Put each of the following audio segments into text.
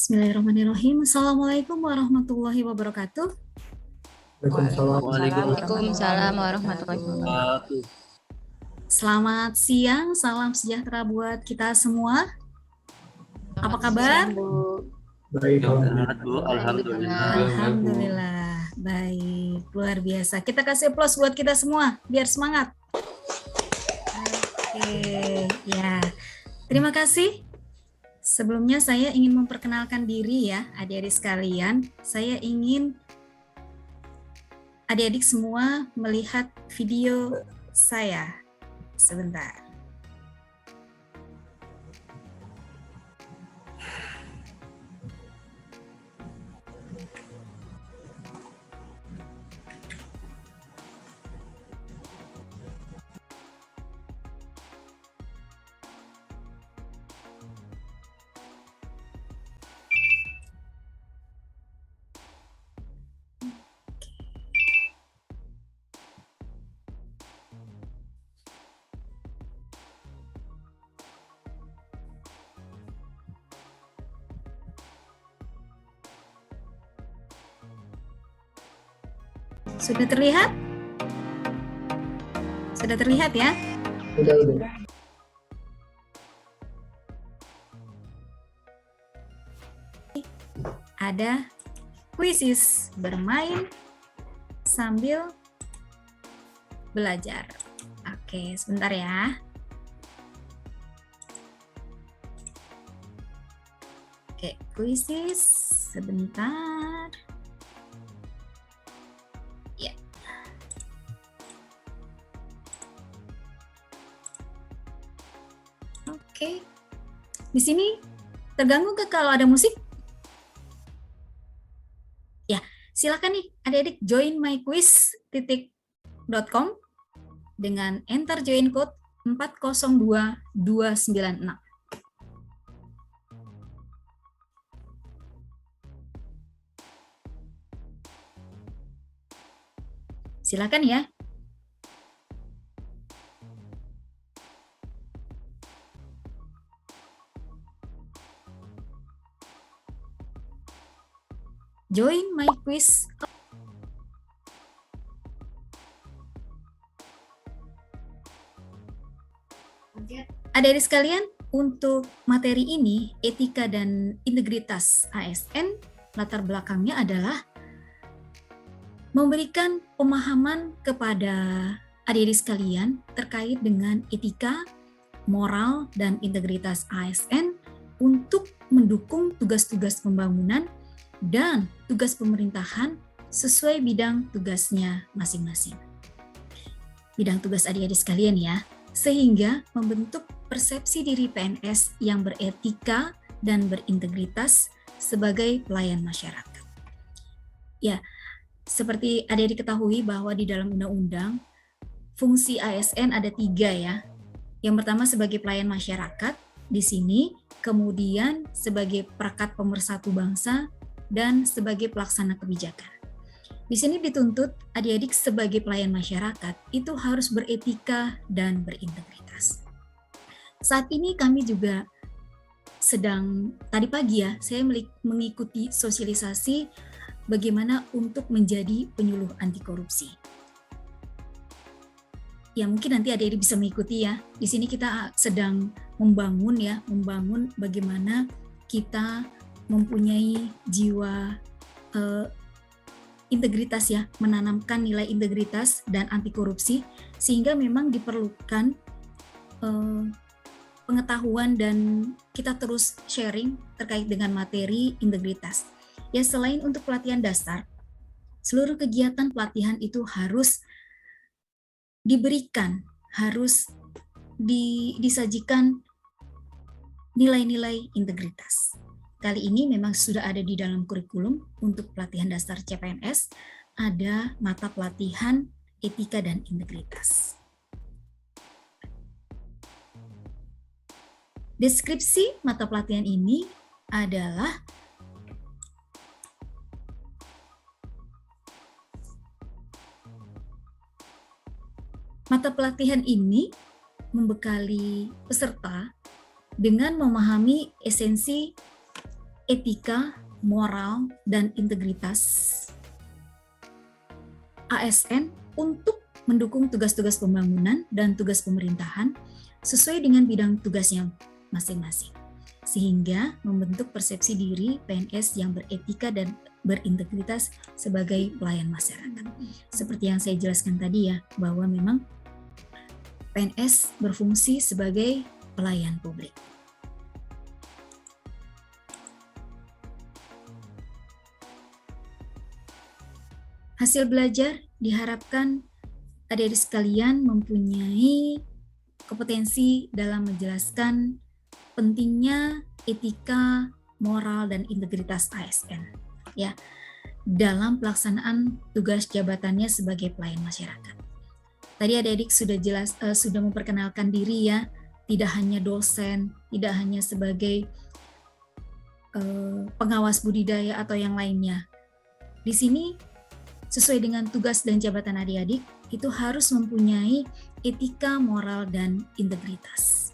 Bismillahirrahmanirrahim. Assalamualaikum warahmatullahi wabarakatuh. Waalaikumsalam warahmatullahi wabarakatuh. Selamat siang, salam sejahtera buat kita semua. Apa kabar? Baik, Bu. Alhamdulillah. Alhamdulillah, baik, luar biasa. Kita kasih aplaus buat kita semua, biar semangat. Oke, ya. Terima kasih. Sebelumnya saya ingin memperkenalkan diri ya, adik-adik sekalian. Saya ingin adik-adik semua melihat video saya. Sebentar. Sudah terlihat? Sudah terlihat ya? Sudah. Ada kuisis bermain sambil belajar. Oke, sebentar ya. Oke, kuisis sebentar. Ya. Oke. Di sini terganggu nggak kalau ada musik? Ya, silakan nih adik-adik join myquiz.com dengan enter join code 402296. Silakan ya. Join my quiz. Adik-adik sekalian, untuk materi ini, etika dan integritas ASN, latar belakangnya adalah memberikan pemahaman kepada adik-adik sekalian terkait dengan etika, moral, dan integritas ASN untuk mendukung tugas-tugas pembangunan dan tugas pemerintahan sesuai bidang tugasnya masing-masing. Bidang tugas adik-adik sekalian ya, sehingga membentuk persepsi diri PNS yang beretika dan berintegritas sebagai pelayan masyarakat. Ya, seperti adik-adik ketahui bahwa di dalam undang-undang, fungsi ASN ada 3 ya. Yang pertama sebagai pelayan masyarakat di sini, kemudian sebagai perekat pemersatu bangsa, dan sebagai pelaksana kebijakan. Di sini dituntut adik-adik sebagai pelayan masyarakat itu harus beretika dan berintegritas. Saat ini kami juga sedang, tadi pagi ya, saya mengikuti sosialisasi bagaimana untuk menjadi penyuluh anti korupsi. Ya mungkin nanti adik-adik bisa mengikuti ya. Di sini kita sedang membangun bagaimana kita mempunyai jiwa integritas ya, menanamkan nilai integritas dan anti korupsi, sehingga memang diperlukan pengetahuan dan kita terus sharing terkait dengan materi integritas. Ya selain untuk pelatihan dasar, seluruh kegiatan pelatihan itu harus diberikan, harus disajikan nilai-nilai integritas. Kali ini memang sudah ada di dalam kurikulum untuk pelatihan dasar CPNS, ada mata pelatihan etika dan integritas. Deskripsi mata pelatihan ini adalah mata pelatihan ini membekali peserta dengan memahami esensi etika, moral, dan integritas ASN untuk mendukung tugas-tugas pembangunan dan tugas pemerintahan sesuai dengan bidang tugasnya masing-masing, sehingga membentuk persepsi diri PNS yang beretika dan berintegritas sebagai pelayan masyarakat. Seperti yang saya jelaskan tadi ya, bahwa memang PNS berfungsi sebagai pelayan publik. Hasil belajar diharapkan adik-adik sekalian mempunyai kompetensi dalam menjelaskan pentingnya etika, moral, dan integritas ASN ya dalam pelaksanaan tugas jabatannya sebagai pelayan masyarakat. Tadi adik-adik sudah memperkenalkan diri ya, tidak hanya dosen, tidak hanya sebagai pengawas budidaya atau yang lainnya. Di sini sesuai dengan tugas dan jabatan adik-adik itu harus mempunyai etika, moral, dan integritas.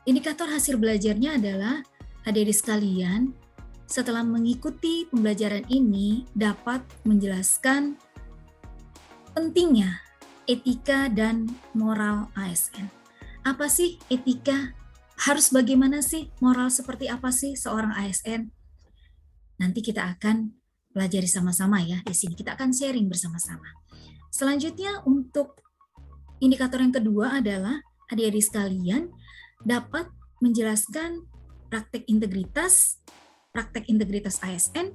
Indikator hasil belajarnya adalah adik-adik sekalian setelah mengikuti pembelajaran ini dapat menjelaskan pentingnya etika dan moral ASN. Apa sih etika? Harus bagaimana sih? Moral seperti apa sih seorang ASN? Nanti kita akan pelajari sama-sama ya di sini. Kita akan sharing bersama-sama. Selanjutnya untuk indikator yang kedua adalah adik-adik sekalian dapat menjelaskan praktek integritas ASN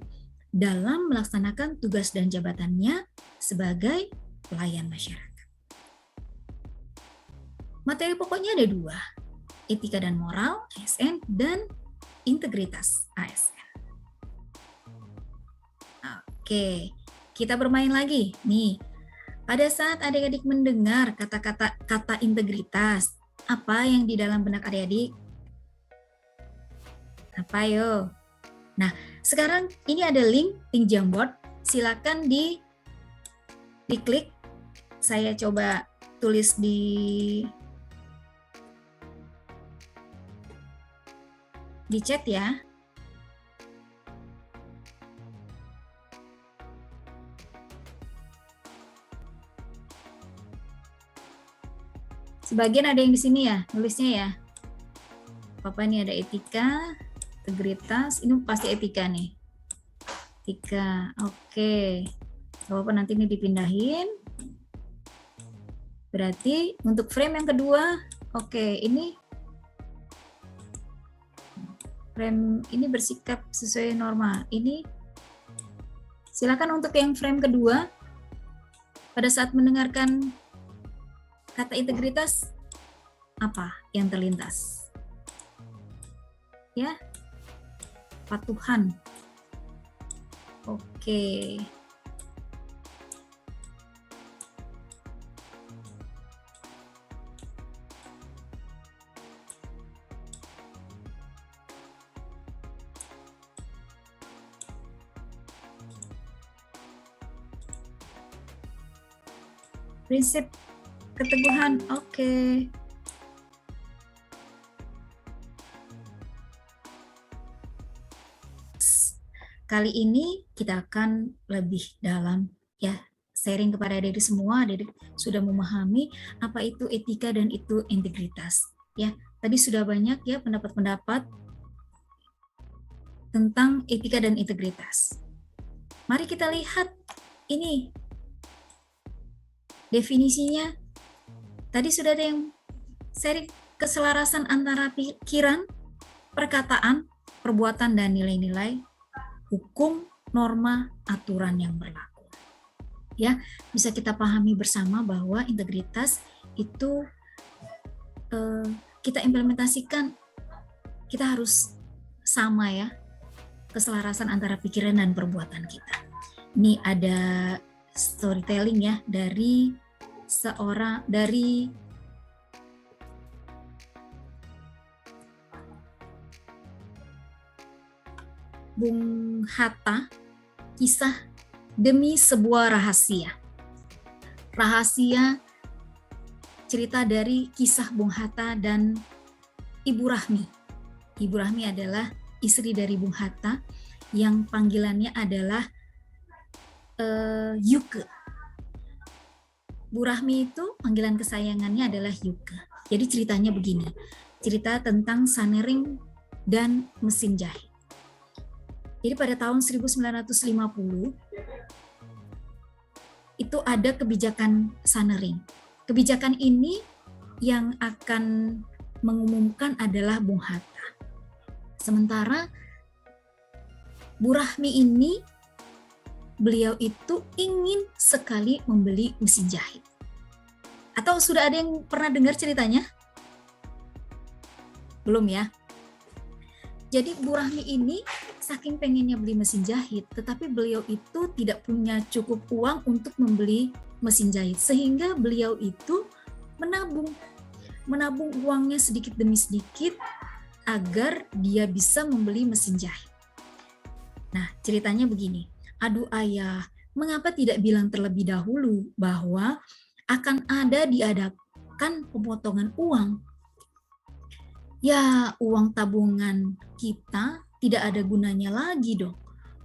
dalam melaksanakan tugas dan jabatannya sebagai pelayan masyarakat. Materi pokoknya ada 2, etika dan moral ASN dan integritas ASN. Oke, kita bermain lagi. Nih, pada saat adik-adik mendengar kata integritas, apa yang di dalam benak adik-adik? Apa yo? Nah, sekarang ini ada link Jamboard. Silakan diklik. Saya coba tulis di chat ya. Sebagian ada yang di sini ya, nulisnya ya. Apa ini ada etika, integritas, ini pasti etika nih. Etika, oke. Gak apa-apa, nanti ini dipindahin. Berarti untuk frame yang kedua, oke, ini frame ini bersikap sesuai norma. Ini silakan untuk yang frame kedua, pada saat mendengarkan kata integritas, apa yang terlintas? Ya, patuhan. Oke. Prinsip keteguhan, oke. Kali ini kita akan lebih dalam ya, sharing kepada adik-adik semua. Adik-adik sudah memahami apa itu etika dan itu integritas. Ya, tadi sudah banyak ya pendapat-pendapat tentang etika dan integritas. Mari kita lihat ini definisinya. Tadi sudah ada yang sharing keselarasan antara pikiran, perkataan, perbuatan, dan nilai-nilai hukum, norma, aturan yang berlaku. Ya, bisa kita pahami bersama bahwa integritas itu kita implementasikan, kita harus sama ya, keselarasan antara pikiran dan perbuatan kita. Ini ada storytelling ya dari Bung Hatta, kisah demi sebuah rahasia. Rahasia cerita dari kisah Bung Hatta dan Ibu Rahmi. Ibu Rahmi adalah istri dari Bung Hatta yang panggilannya adalah Yuke. Bu Rahmi itu panggilan kesayangannya adalah Yuke. Jadi ceritanya begini, cerita tentang Sanering dan mesin jahit. Jadi pada tahun 1950 itu ada kebijakan Sanering. Kebijakan ini yang akan mengumumkan adalah Bung Hatta. Sementara Bu Rahmi ini, beliau itu ingin sekali membeli mesin jahit. Atau sudah ada yang pernah dengar ceritanya? Belum ya? Jadi Bu Rahmi ini saking pengennya beli mesin jahit, tetapi beliau itu tidak punya cukup uang untuk membeli mesin jahit. Sehingga beliau itu menabung uangnya sedikit demi sedikit agar dia bisa membeli mesin jahit. Nah, ceritanya begini. Aduh ayah, mengapa tidak bilang terlebih dahulu bahwa akan diadakan pemotongan uang? Ya, uang tabungan kita tidak ada gunanya lagi dong.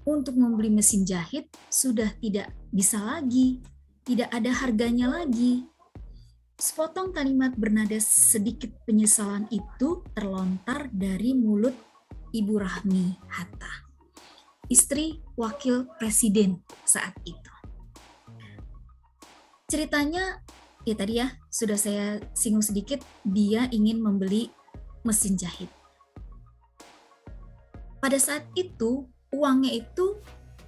Untuk membeli mesin jahit sudah tidak bisa lagi, tidak ada harganya lagi. Sepotong kalimat bernada sedikit penyesalan itu terlontar dari mulut Ibu Rahmi Hatta, istri wakil presiden saat itu. Ceritanya, ya tadi ya, sudah saya singgung sedikit, dia ingin membeli mesin jahit. Pada saat itu, uangnya itu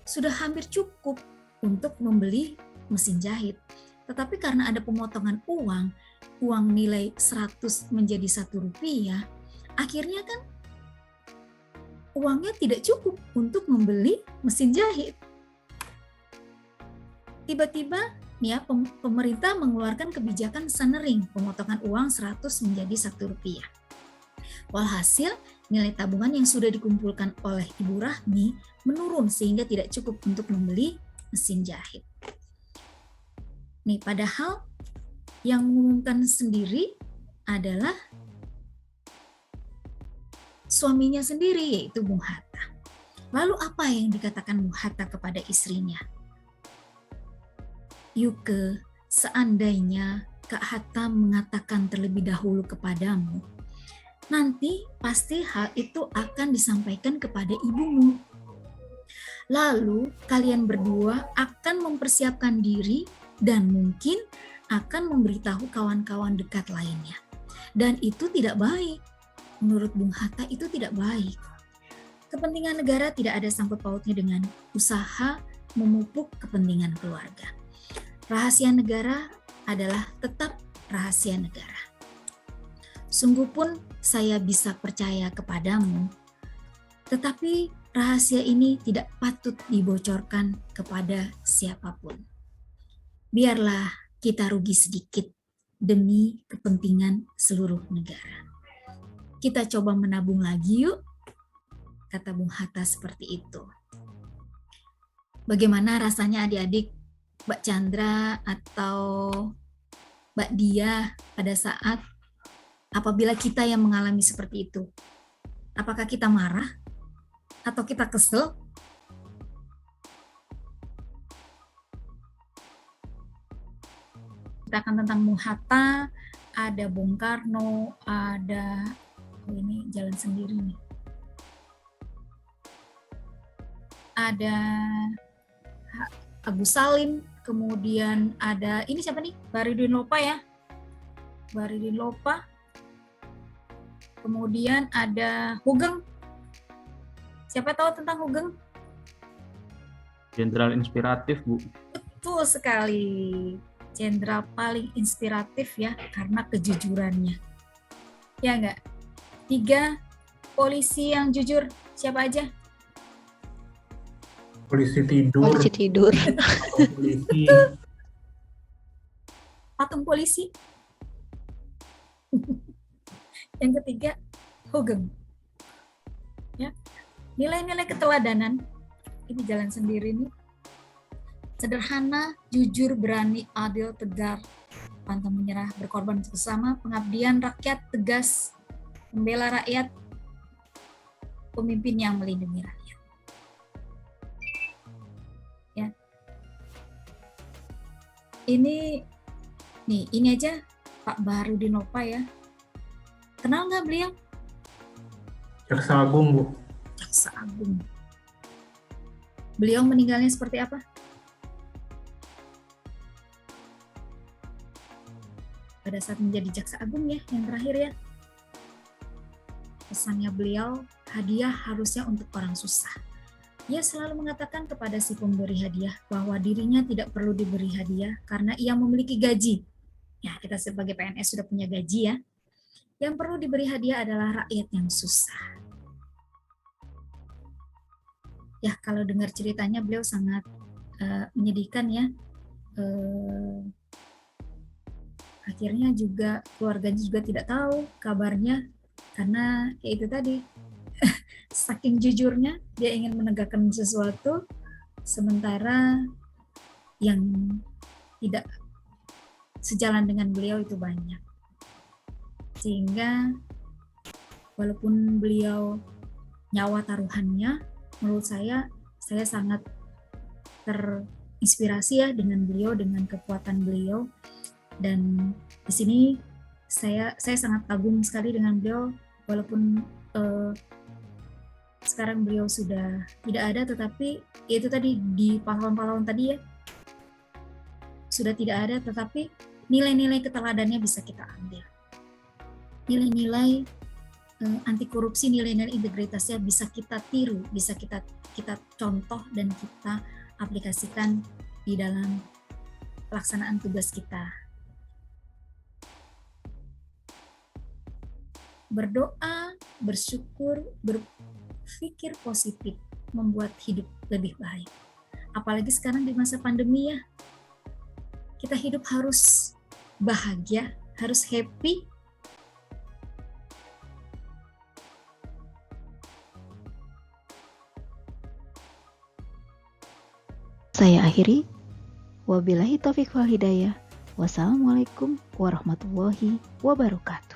sudah hampir cukup untuk membeli mesin jahit. Tetapi karena ada pemotongan uang nilai 100 menjadi 1 rupiah, akhirnya kan uangnya tidak cukup untuk membeli mesin jahit. Tiba-tiba ya, pemerintah mengeluarkan kebijakan Sanering, pemotongan uang 100 menjadi 1 rupiah. Walhasil, nilai tabungan yang sudah dikumpulkan oleh Ibu Rahmi menurun sehingga tidak cukup untuk membeli mesin jahit. Nih, padahal yang mengumumkan sendiri adalah suaminya sendiri, yaitu Bung Hatta. Lalu apa yang dikatakan Bung Hatta kepada istrinya? Yuke, seandainya Kak Hatta mengatakan terlebih dahulu kepadamu, nanti pasti hal itu akan disampaikan kepada ibumu. Lalu kalian berdua akan mempersiapkan diri dan mungkin akan memberitahu kawan-kawan dekat lainnya. Dan itu tidak baik. Menurut Bung Hatta itu tidak baik. Kepentingan negara tidak ada sangkut pautnya dengan usaha memupuk kepentingan keluarga. Rahasia negara adalah tetap rahasia negara. Sungguh pun saya bisa percaya kepadamu, tetapi rahasia ini tidak patut dibocorkan kepada siapapun. Biarlah kita rugi sedikit demi kepentingan seluruh negara. Kita coba menabung lagi yuk, kata Bung Hatta seperti itu. Bagaimana rasanya adik-adik, Mbak Chandra atau Mbak Dia pada saat apabila kita yang mengalami seperti itu? Apakah kita marah atau kita kesel? Akan tentang Bung Hatta, ada Bung Karno, ada ini jalan sendiri nih. Ada Agus Salim, kemudian ada ini siapa nih? Baridin Lopa ya. Baridin Lopa. Kemudian ada Hugeng. Siapa tahu tentang Hugeng? Jenderal inspiratif, Bu. Betul sekali. Jenderal paling inspiratif ya, karena kejujurannya. Ya enggak? 3 polisi yang jujur, siapa aja? Polisi tidur. Polisi tidur. Polisi. Patung polisi. Yang ketiga, Hugeng. Ya. Nilai-nilai keteladanan, ini jalan sendiri nih. Sederhana, jujur, berani, adil, tegar, pantang menyerah, berkorban untuk sesama, pengabdian rakyat, tegas, membela rakyat, pemimpin yang melindungi rakyat. Ya. Ini aja Pak Baharudin Lopa ya. Kenal nggak beliau? Jaksa Agung, Bu. Jaksa Agung. Beliau meninggalnya seperti apa? Pada saat menjadi Jaksa Agung ya, yang terakhir ya. Pesannya beliau, hadiah harusnya untuk orang susah. Ia selalu mengatakan kepada si pemberi hadiah bahwa dirinya tidak perlu diberi hadiah karena ia memiliki gaji. Ya, kita sebagai PNS sudah punya gaji ya. Yang perlu diberi hadiah adalah rakyat yang susah. Ya, kalau dengar ceritanya beliau sangat menyedihkan ya. Akhirnya juga keluarganya juga tidak tahu kabarnya karena ya itu tadi saking jujurnya dia ingin menegakkan sesuatu sementara yang tidak sejalan dengan beliau itu banyak, sehingga walaupun beliau nyawa taruhannya, menurut saya sangat terinspirasi ya dengan beliau, dengan kekuatan beliau. Dan di sini saya sangat kagum sekali dengan beliau, walaupun sekarang beliau sudah tidak ada, tetapi itu tadi di pahlawan-pahlawan tadi ya sudah tidak ada, tetapi nilai-nilai keteladannya bisa kita ambil, nilai-nilai anti korupsi, nilai-nilai integritasnya bisa kita tiru, bisa kita contoh dan kita aplikasikan di dalam pelaksanaan tugas kita. Berdoa, bersyukur, berpikir positif membuat hidup lebih baik. Apalagi sekarang di masa pandemi ya, kita hidup harus bahagia, harus happy. Saya akhiri. Wabillahi taufiq wal hidayah. Wassalamualaikum warahmatullahi wabarakatuh.